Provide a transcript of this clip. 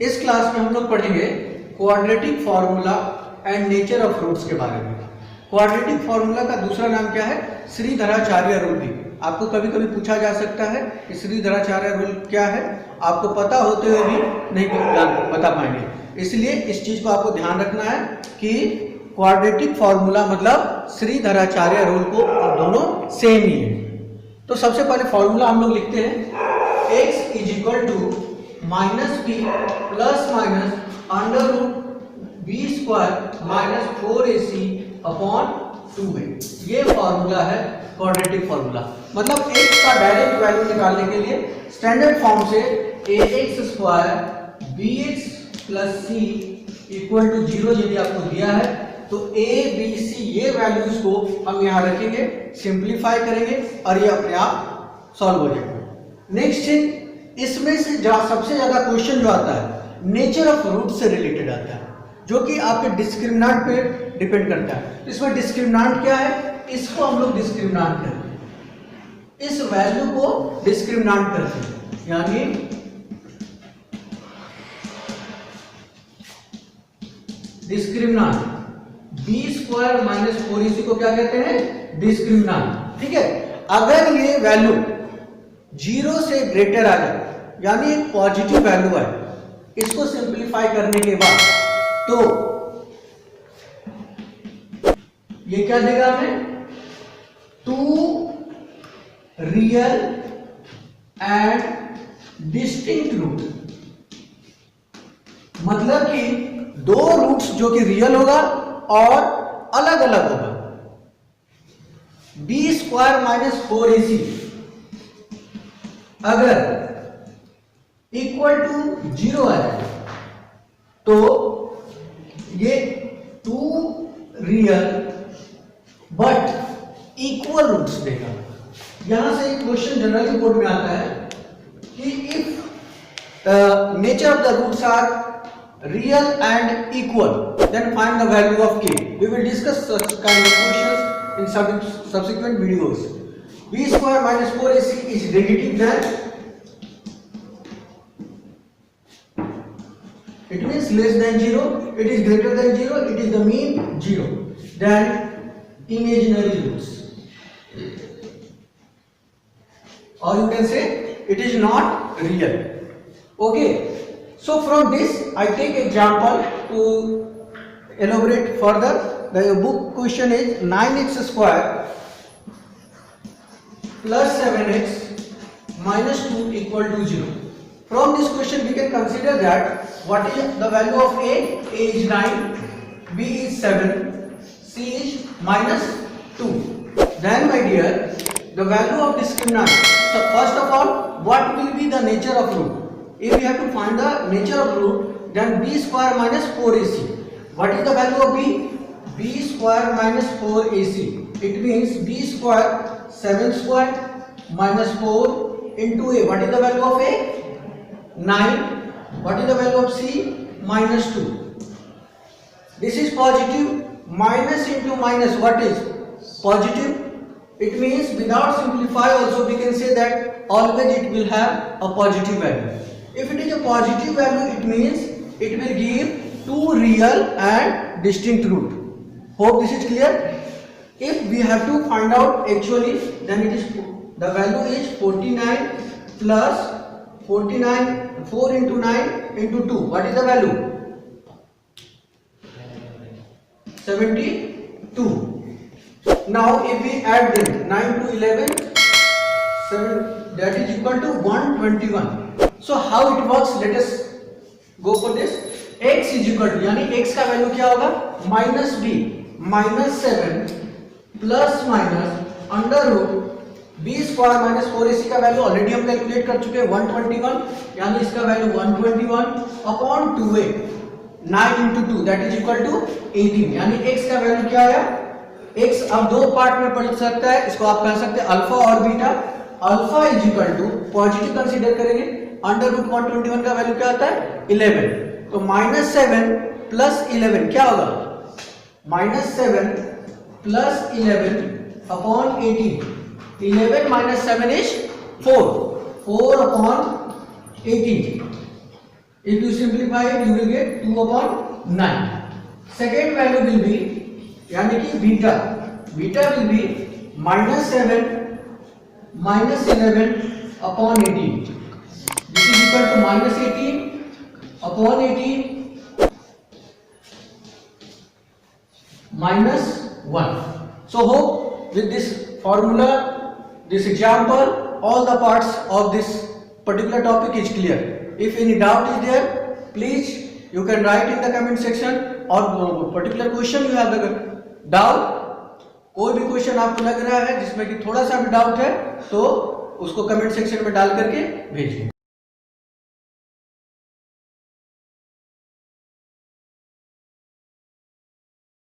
इस क्लास में हम लोग पढ़ेंगे quadratic formula and nature of roots के बारे में। क्वाड्रेटिक फार्मूला का दूसरा नाम क्या है? श्रीधराचार्य रूल भी। आपको कभी कभी पूछा जा सकता है कि श्रीधराचार्य रूल क्या है, आपको पता होते हुए भी नहीं बता पाएंगे, इसलिए इस चीज को आपको ध्यान रखना है कि क्वाड्रेटिक फार्मूला मतलब श्रीधराचार्य रूल को और दोनों सेम ही है। तो सबसे पहले फार्मूला हम लोग लिखते हैं, x is equal to minus b plus minus under root b square minus 4ac upon 2a। ये फार्मूला है क्वाड्रेटिक फार्मूला। मतलब x का डायरेक्ट वैल्यू निकालने के लिए स्टैंडर्ड फॉर्म से ax square bx plus c equal to 0 यदि आपको दिया है तो a b c ये वैल्यूज को हम यहाँ रखेंगे, सिंप्लीफाई करेंगे और ये अपने आप सॉल्व हो जाएगा। नेक्स्ट थिंग, इसमें से सबसे ज्यादा क्वेश्चन जो आता है नेचर ऑफ रूट से रिलेटेड आता है, जो कि आपके डिस्क्रिमिनेंट पे डिपेंड करता है। इसमें डिस्क्रिमिनेंट क्या है? इसको हम लोग डिस्क्रिमिनेंट करते हैं, इस वैल्यू को डिस्क्रिमिनेंट करते हैं, यानी discriminant B square minus 4ac को क्या कहते हैं? डिस्क्रिमिनेंट। ठीक है, अगर ये वैल्यू 0 से ग्रेटर आ जाए यानी एक पॉजिटिव वैल्यू है, इसको सिंप्लीफाई करने के बाद तो ये क्या देगा हमें? 2 रियल एंड डिस्टिंक्ट रूट, मतलब कि दो रूट्स जो कि रियल होगा और अलग अलग होगा। बी स्क्वायर माइनस 4ac अगर इक्वल टू 0 आ जाए तो ये 2 रियल बट इक्वल रूट्स देगा। यहां से एक क्वेश्चन जनरली बोर्ड में आता है कि if nature of the roots are real and equal then find the value of k. We will discuss such kind of questions in subsequent videos. B square minus 4ac is negative, then it means less than 0, it is greater than 0, it is the mean 0, then imaginary roots, or you can say it is not real. Okay, so from this I take example to elaborate further. The book question is 9x square plus 7x minus 2 equal to 0. From this question we can consider that what is the value of a? A is 9, b is 7, c is minus 2. Then my dear, the value of discriminant. So first of all, what will be the nature of root? If we have to find the nature of root, then b square minus 4ac. What is the value of b? B square minus 4ac. It means b square 7 square minus 4 into a. What is the value of a? 9. What is the value of c? Minus 2. This is positive. Minus into minus, what is positive? It means without simplify also we can say that always it will have a positive value. If it is a positive value, it means it will give 2 real and distinct root. Hope this is clear. If we have to find out actually, then it is the value is 49 plus 49, 4 into 9 into 2. What is the value? 72. Now if we add them 9 to 11, 7, that is equal to 121. So how it works? Let us go for this. X is equal to, यानी x का value क्या होगा? Minus b minus 7 plus minus under root b square minus 4ac का value already हम calculate कर चुके हैं 121, यानी इसका value 121 upon 2a 9 into 2 that is equal to 18, यानी x का वैल्यू क्या आया? x अब दो पार्ट में पढ़ सकता है, इसको आप कह सकते हैं अल्फा और beta. Alpha is equal to positive consider करेंगे, अंडर रूट 121 का वैल्यू क्या आता है? 11, तो माइनस 7 प्लस 11 क्या होगा? Minus 7 plus 11 upon 18, 11 minus 7 is 4 upon 18, If you simplify it, you will get 2/9. Second value will be, यानी कि beta will be -7 -11 upon 18. This is equal to -18 upon 18 -1. So hope with this formula, this example, all the parts of this particular topic is clear. If any doubt is there, please you can write in the comment section, or particular question you have the doubt, कोई भी question आपको लग रहा है जिसमें कि थोड़ा सा भी डाउट है तो उसको कमेंट सेक्शन में डाल करके भेजिए।